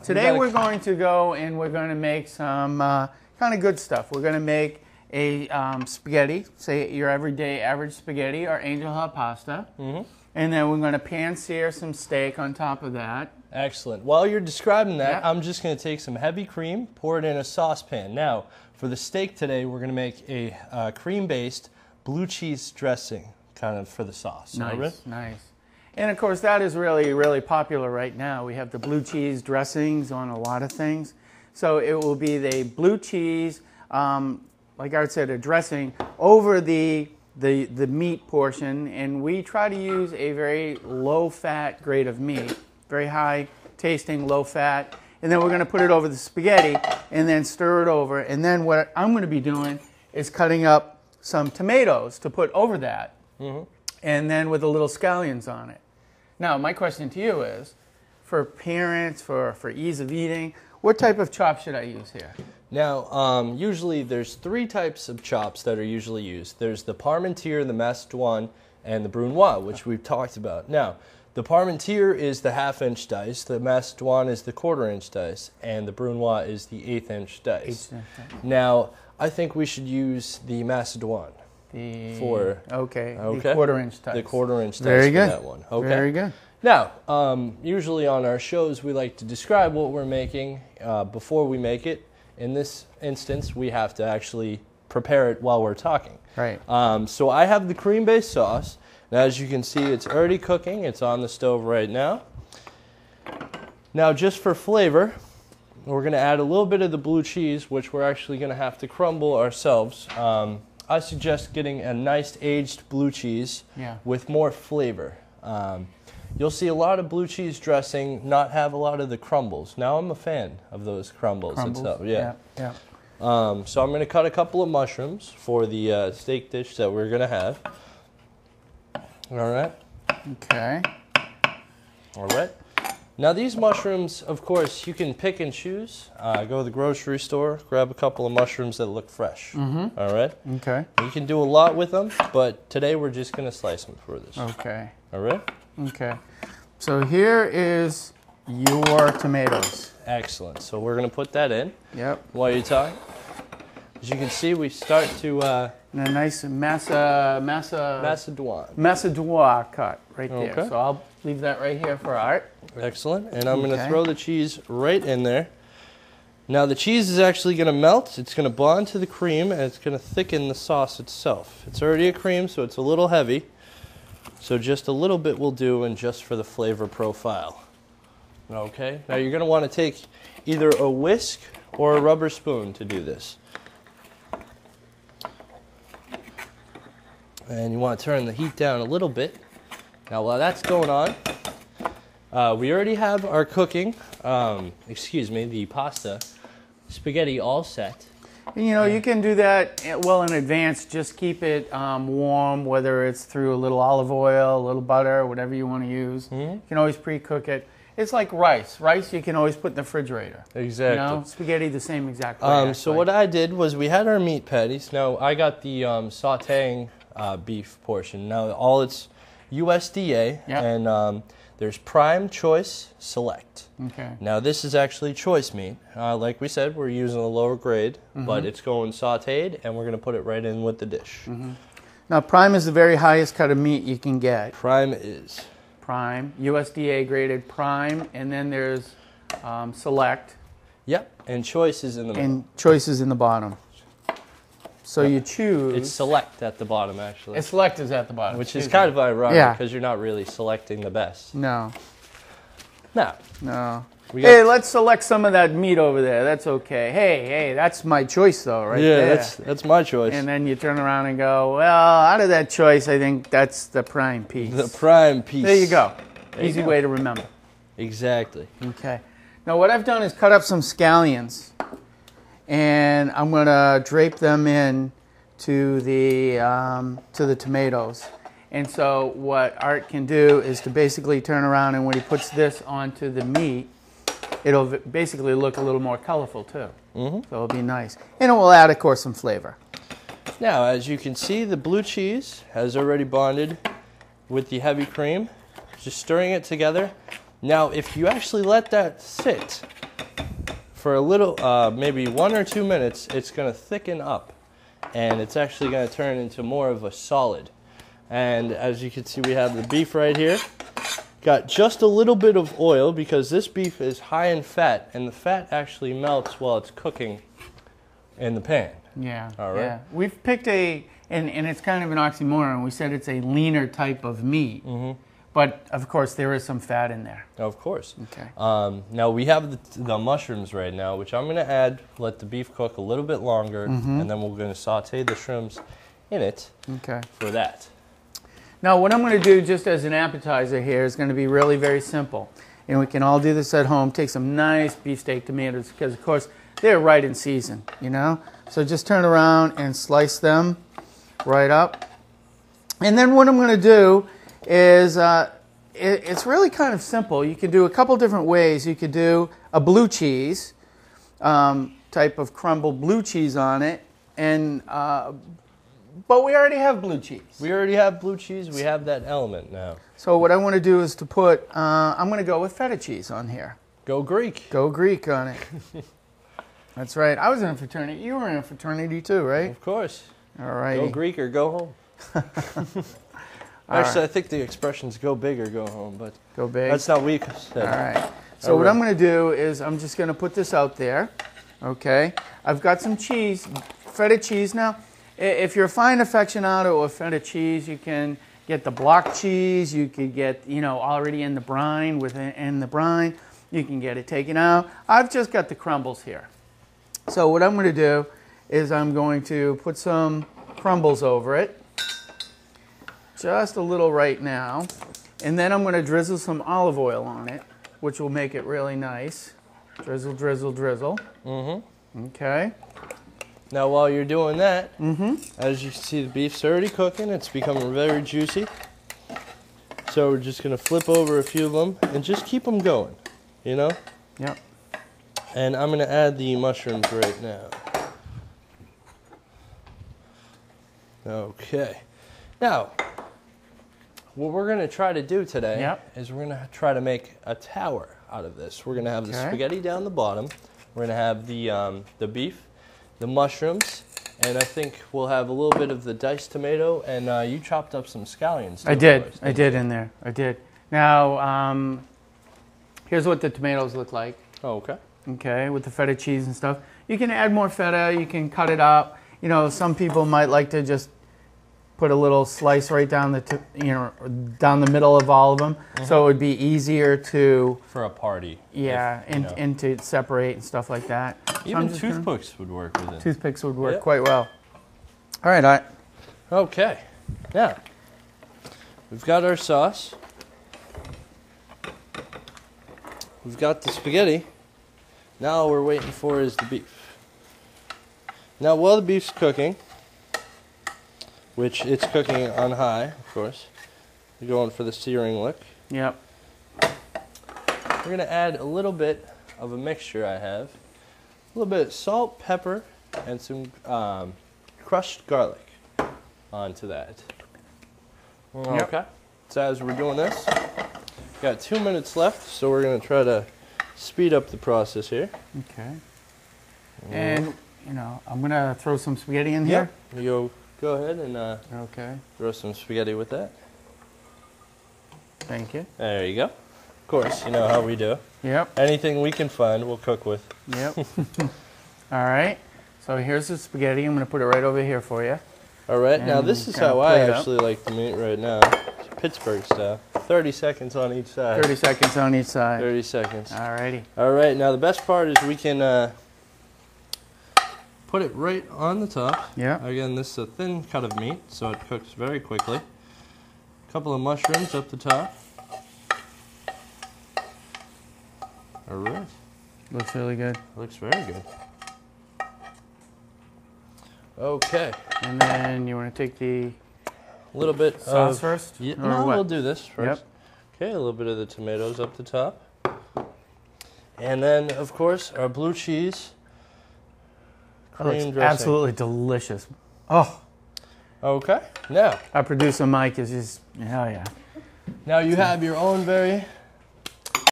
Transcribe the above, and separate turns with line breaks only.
Today we're going to go and we're going to make some kind of good stuff. We're going to make a spaghetti, say your everyday average spaghetti or angel hair pasta. And then we're going to pan-sear some steak on top of that.
Excellent. While you're describing that, I'm just going to take some heavy cream, pour it in a saucepan. Now, for the steak today, we're going to make a cream-based blue cheese dressing kind of for the sauce.
Nice, nice. And of course, that is really, really popular right now. We have the blue cheese dressings on a lot of things. So it will be the blue cheese, like Art said, a dressing over the meat portion, and we try to use a very low-fat grade of meat, very high-tasting, low-fat, and then we're going to put it over the spaghetti and then stir it over, and then what I'm going to be doing is cutting up some tomatoes to put over that, and then with a little scallions on it. Now, my question to you is, for parents, for ease of eating, what type of chop should I use here?
Now, usually there's three types of chops that are usually used. There's the Parmentier, the Macédoine, and the Brunoise, which we've talked about. Now, the Parmentier is the half-inch dice, the Macédoine is the quarter-inch dice, and the Brunoise is the eighth-inch dice. Now, I think we should use the Macédoine. The
quarter-inch dice.
The quarter-inch dice.
Very good.
For that one. Okay.
Very good.
Now, usually on our shows, we like to describe what we're making before we make it. In this instance, we have to actually prepare it while we're talking.
Right.
So I have the cream-based sauce. Now, as you can see, it's already cooking. It's on the stove right now. Now, just for flavor, we're going to add a little bit of the blue cheese, which we're actually going to have to crumble ourselves. I suggest getting a nice aged blue cheese with more flavor. You'll see a lot of blue cheese dressing not have a lot of the crumbles. Now I'm a fan of those crumbles. And stuff. Yeah. So I'm going to cut a couple of mushrooms for the steak dish that we're going to have. All right.
Okay.
All right. Now these mushrooms, of course, you can pick and choose. Go to the grocery store, grab a couple of mushrooms that look fresh. All right.
Okay.
You can do a lot with them, but today we're just going to slice them for this.
Okay.
All right.
Okay. So here is your tomatoes.
Excellent. So we're going to put that in.
Yep.
While you're talking. As you can see, we start to...
a nice Macédoine cut right there.
Okay.
So I'll leave that right here for Art.
Excellent. And I'm going to throw the cheese right in there. Now the cheese is actually going to melt. It's going to bond to the cream, and it's going to thicken the sauce itself. It's already a cream, so it's a little heavy. So just a little bit will do, and just for the flavor profile. Okay. Now you're going to want to take either a whisk or a rubber spoon to do this. And you want to turn the heat down a little bit. Now while that's going on, we already have our cooking, the pasta, spaghetti all set.
And, you know, you can do that well in advance. Just keep it warm, whether it's through a little olive oil, a little butter, whatever you want to use. You can always pre-cook it. It's like rice. Rice you can always put in the refrigerator.
Exactly.
You know, spaghetti the same exact way.
So what I did was we had our meat patties. Now I got the sauteing beef portion. Now all it's USDA, and there's Prime, Choice, Select. Okay. Now this is actually choice meat. Like we said, we're using a lower grade, but it's going sauteed, and we're going to put it right in with the dish.
Now Prime is the very highest cut of meat you can get.
Prime is.
Prime, USDA graded Prime, and then there's Select.
Yep, and Choice is in the middle.
And Choice is in the bottom. So you choose...
It's Select at the bottom, actually.
Select is at the bottom.
Which is kind of ironic, because you're not really selecting the best.
No.
No.
Hey, let's select some of that meat over there. That's okay. Hey, that's my choice, though, right there.
Yeah, that's my choice.
And then you turn around and go, well, out of that choice, I think that's the prime piece.
The prime piece.
There you go. Easy way to remember.
Exactly.
Okay. Now, what I've done is cut up some scallions. And I'm going to drape them in to the tomatoes. And so what Art can do is to basically turn around, and when he puts this onto the meat, it'll basically look a little more colorful too. So it'll be nice. And it will add, of course, some flavor.
Now, as you can see, the blue cheese has already bonded with the heavy cream. Just stirring it together. Now, if you actually let that sit for a little, maybe 1 or 2 minutes, it's going to thicken up, and it's actually going to turn into more of a solid. And as you can see, we have the beef right here. Got just a little bit of oil because this beef is high in fat, and the fat actually melts while it's cooking in the pan.
Yeah.
All right.
Yeah. We've picked and it's kind of an oxymoron. We said it's a leaner type of meat. Mm-hmm. But, of course, there is some fat in there.
Of course.
Okay.
Now, we have the mushrooms right now, which I'm going to add, let the beef cook a little bit longer, and then we're going to saute the shrimps in it for that.
Now, what I'm going to do just as an appetizer here is going to be really very simple. And we can all do this at home. Take some nice beefsteak tomatoes because, of course, they're right in season, you know? So just turn around and slice them right up. And then what I'm going to do is it's really kind of simple. You can do a couple different ways. You could do a blue cheese type of crumbled blue cheese on it, and but we already have blue cheese.
We already have blue cheese. We have that element now.
So what I want to do is to put, I'm going to go with feta cheese on here.
Go Greek.
Go Greek on it. That's right. I was in a fraternity. You were in a fraternity too, right?
Of course.
All right.
Go Greek or go home. Actually, I think the expression's go big or go home, but
go big.
That's not weak.
All right. So what I'm going to do is I'm just going to put this out there. Okay. I've got some cheese, feta cheese. Now, if you're a fine aficionado of feta cheese, you can get the block cheese. You could get, already in the brine, in the brine. You can get it taken out. I've just got the crumbles here. So what I'm going to do is I'm going to put some crumbles over it. Just a little right now. And then I'm going to drizzle some olive oil on it, which will make it really nice. Drizzle, drizzle, drizzle. Mm-hmm. Okay.
Now while you're doing that, as you can see, the beef's already cooking. It's becoming very juicy. So we're just going to flip over a few of them and just keep them going, Yep. And I'm going to add the mushrooms right now. Okay. Now, what we're going to try to do today is we're going to try to make a tower out of this. We're going to have the spaghetti down the bottom. We're going to have the beef, the mushrooms, and I think we'll have a little bit of the diced tomato, and you chopped up some scallions.
I did in there. I did. Now, here's what the tomatoes look like.
Oh, okay.
Okay, with the feta cheese and stuff. You can add more feta. You can cut it up. Some people might like to just put a little slice right down down the middle of all of them, so it would be easier to
for a party.
Yeah, and to separate and stuff like that.
Even toothpicks would work with it.
Toothpicks would work quite well. All right,
Okay. Now we've got our sauce. We've got the spaghetti. Now all we're waiting for is the beef. Now while the beef's cooking, which it's cooking on high, of course, you're going for the searing look.
Yep.
We're going to add a little bit of a mixture I have. A little bit of salt, pepper, and some crushed garlic onto that. Okay. So as we're doing this, got 2 minutes left, so we're going to try to speed up the process here.
Okay. And, I'm going to throw some spaghetti in here.
You'll go ahead and throw some spaghetti with that.
Thank you.
There you go. Of course, you know how we do.
Yep.
Anything we can find, we'll cook with.
Yep. All right. So here's the spaghetti. I'm going to put it right over here for you.
All right. Now this is how I actually like the meat right now. It's Pittsburgh style. 30 seconds on each side.
30 seconds on each side.
30 seconds.
All righty.
All right. Now the best part is we can put it right on the top.
Yeah.
Again, this is a thin cut of meat, so it cooks very quickly. A couple of mushrooms up the top. All right.
Looks really good.
Looks very good. Okay.
And then you want to take the
little bit
sauce first?
Yeah, no, we'll do this first.
Yep.
Okay, a little bit of the tomatoes up the top. And then, of course, our blue cheese. Cream dressing.
Absolutely delicious. Oh.
Okay. Now.
Our producer Mike is just, hell yeah.
Now you have your own very